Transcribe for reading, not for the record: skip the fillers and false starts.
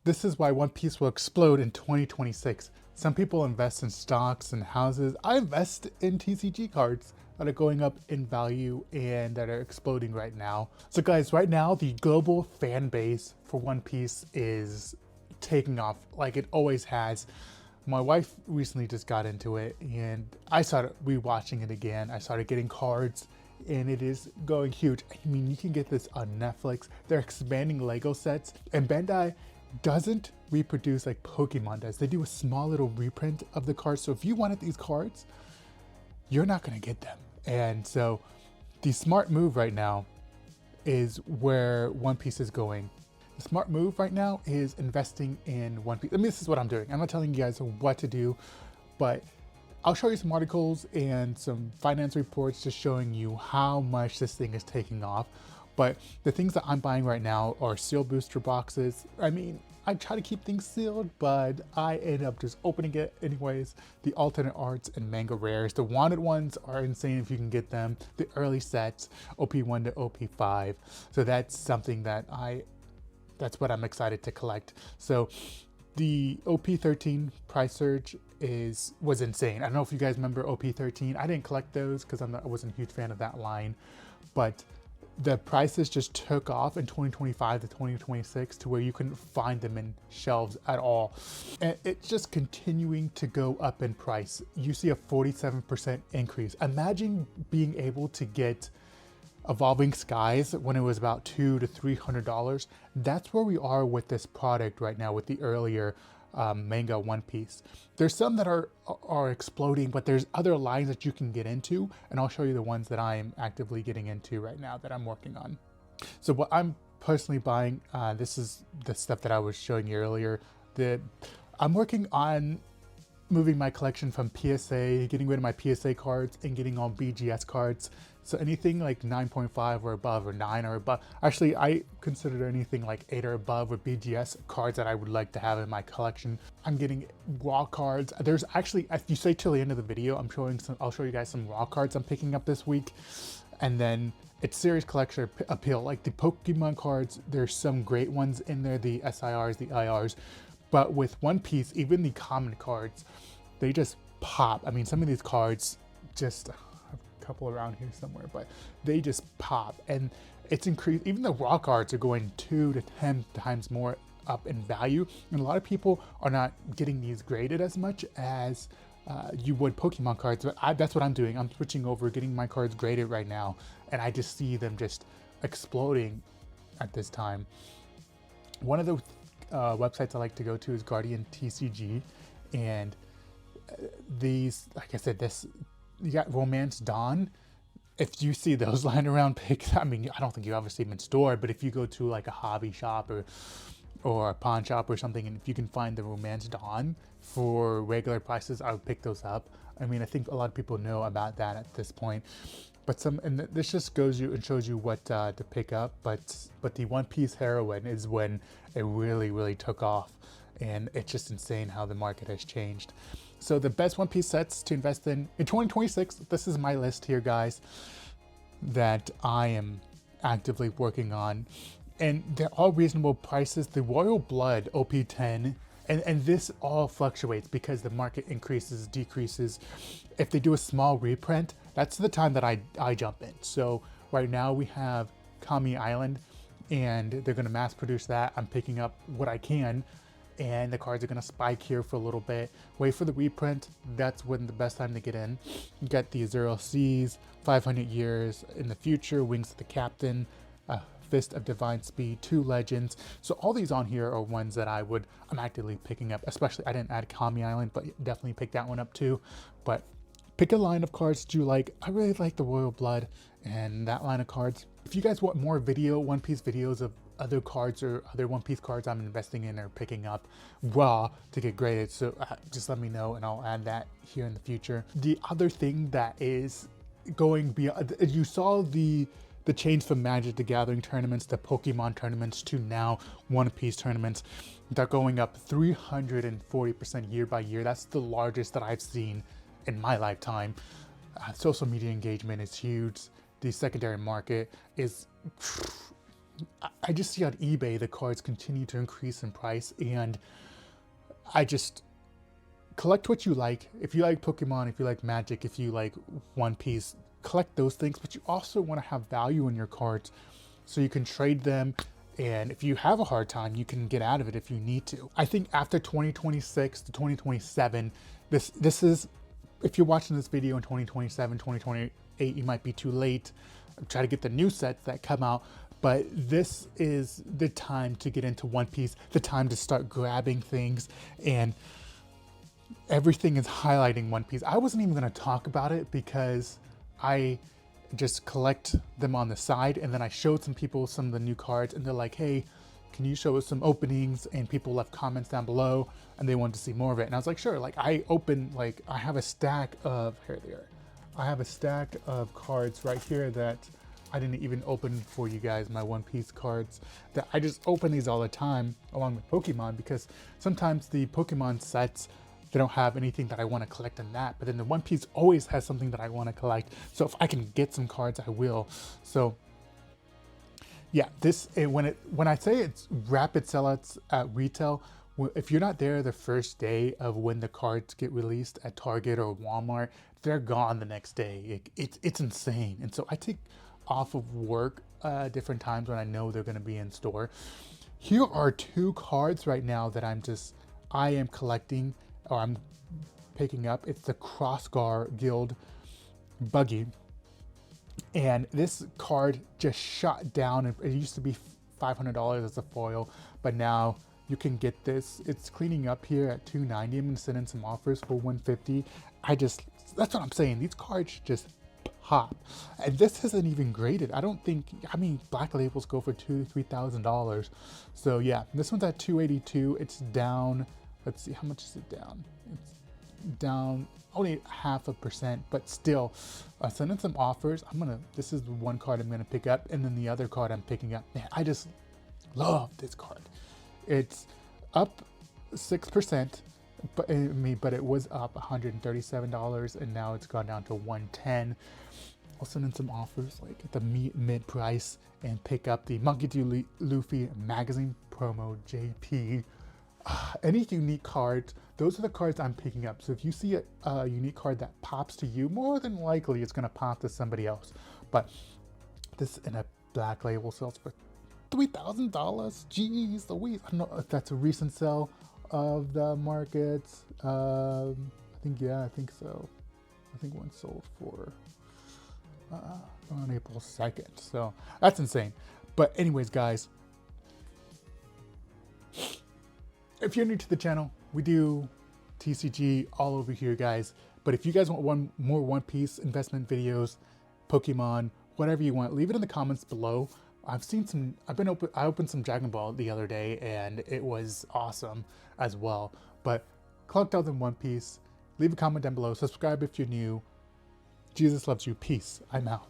This is why One Piece will explode in 2026. Some people invest in stocks and houses. I invest in TCG cards that are going up in value and that are exploding right now. So guys, right now the global fan base for One Piece is taking off like it always has. My wife recently just got into it and I started rewatching it again. I started getting cards and it is going huge. I mean, you can get this on Netflix. They're expanding Lego sets, and Bandai doesn't reproduce like Pokemon does. They do a small little reprint of the cards. So if you wanted these cards, you're not going to get them. And so the smart move right now is where One Piece is going. The smart move right now is investing in One Piece. I mean, this is what I'm doing. I'm not telling you guys what to do, but I'll show you some articles and some finance reports just showing you how much this thing is taking off. But the things that I'm buying right now are sealed booster boxes. I mean, I try to keep things sealed, but I end up just opening it anyways. The alternate arts and manga rares. The wanted ones are insane if you can get them. The early sets, OP1 to OP5. So that's something that that's what I'm excited to collect. So the OP13 price surge was insane. I don't know if you guys remember OP13. I didn't collect those because I wasn't a huge fan of that line, but the prices just took off in 2025 to 2026 to where you couldn't find them in shelves at all. And it's just continuing to go up in price. You see a 47% increase. Imagine being able to get Evolving Skies when it was about $200 to $300. That's where we are with this product right now with the earlier manga One Piece. There's some that are exploding, but there's other lines that you can get into, and I'll show you the ones that I am actively getting into right now that I'm working on. So what I'm personally buying, this is the stuff that I was showing you earlier. I'm working on moving my collection from PSA, getting rid of my PSA cards and getting all BGS cards. So anything like 9.5 or above, or 9 or above. Actually, I consider anything like 8 or above with BGS cards that I would like to have in my collection. I'm getting raw cards. There's actually, if you stay till the end of the video, I'll show you guys some raw cards I'm picking up this week. And then it's serious collector appeal. Like the Pokemon cards, there's some great ones in there, the SIRs, the IRs. But with One Piece, even the common cards, they just pop. I mean, some of these cards just, I have a couple around here somewhere, but they just pop. And it's increased, even the raw cards are going 2 to 10 times more up in value. And a lot of people are not getting these graded as much as you would Pokemon cards. But that's what I'm doing. I'm switching over, getting my cards graded right now. And I just see them just exploding at this time. One of the websites I like to go to is Guardian TCG, and these, like I said, you got Romance Dawn. If you see those lying around, I mean, I don't think you obviously even store, but if you go to like a hobby shop or a pawn shop or something, and if you can find the Romance Dawn for regular prices, I would pick those up. I mean, I think a lot of people know about that at this point. But and this just goes you and shows you what to pick up. But the One Piece heroine is when it really took off, and it's just insane how the market has changed. So the best One Piece sets to invest in 2026. This is my list here, guys, that I am actively working on, and they're all reasonable prices. The Royal Blood OP10. And this all fluctuates because the market increases, decreases. If they do a small reprint, that's the time that I jump in. So right now we have Kami Island, and they're gonna mass produce that. I'm picking up what I can, and the cards are gonna spike here for a little bit. Wait for the reprint, that's when the best time to get in. You get the Zero Seas, 500 Years in the Future, Wings of the Captain, Fist of Divine Speed, 2 Legends. So all these on here are ones that I'm actively picking up. Especially, I didn't add Kami Island, but definitely pick that one up too. But pick a line of cards that you like. I really like the Royal Blood and that line of cards. If you guys want more One Piece videos of other cards or other One Piece cards I'm investing in or picking up raw to get graded, so just let me know and I'll add that here in the future. The other thing that is going beyond, you saw the change from Magic the Gathering tournaments to Pokemon tournaments to now One Piece tournaments. They're going up 340% year by year. That's the largest that I've seen in my lifetime. Social media engagement is huge. The secondary market is I just see on eBay the cards continue to increase in price, and I just collect what you like. If you like Pokemon, if you like Magic, if you like One Piece, collect those things, but you also want to have value in your cards so you can trade them. And if you have a hard time, you can get out of it if you need to. I think after 2026 to 2027, this is, if you're watching this video in 2027, 2028, you might be too late. Try to get the new sets that come out. But this is the time to get into One Piece, the time to start grabbing things, and everything is highlighting One Piece. I wasn't even going to talk about it because I just collect them on the side, and then I showed some people some of the new cards, and they're like, hey, can you show us some openings? And people left comments down below and they wanted to see more of it. And I was like, sure. Like I have a stack of, here they are. I have a stack of cards right here that I didn't even open for you guys, my One Piece cards, that I just open these all the time along with Pokemon, because sometimes the Pokemon sets, they don't have anything that I want to collect in that, but then the One Piece always has something that I want to collect. So if I can get some cards, I will. So yeah, when I say it's rapid sellouts at retail, if you're not there the first day of when the cards get released at Target or Walmart, they're gone the next day. It's insane. And so I take off of work different times when I know they're going to be in store. Here are two cards right now that I am collecting, or I'm picking up. It's the Crossgar Guild Buggy. And this card just shot down. It used to be $500 as a foil, but now you can get this. It's cleaning up here at $290. I'm gonna send in some offers for $150. That's what I'm saying. These cards just pop. And this isn't even graded. I mean, black labels go for $2,000-$3,000. So yeah, this one's at $282. It's down. Let's see, how much is it down? It's down only 0.5%, but still, send in some offers. This is the one card I'm gonna pick up, and then the other card I'm picking up. Man, I just love this card. It's up 6%, but it was up $137, and now it's gone down to $110. I'll send in some offers like at the mid price and pick up the Monkey D. Luffy magazine promo JP. Any unique cards, those are the cards I'm picking up. So if you see a unique card that pops to you, more than likely it's going to pop to somebody else. But this in a black label sells for $3,000. Jeez Louise. I don't know if that's a recent sell of the market. I think so. I think one sold for on April 2nd. So that's insane. But anyways, guys, if you're new to the channel, we do TCG all over here, guys. But if you guys want more One Piece investment videos, Pokemon, whatever you want, leave it in the comments below. I opened some Dragon Ball the other day, and it was awesome as well. But collect all in One Piece. Leave a comment down below. Subscribe if you're new. Jesus loves you. Peace. I'm out.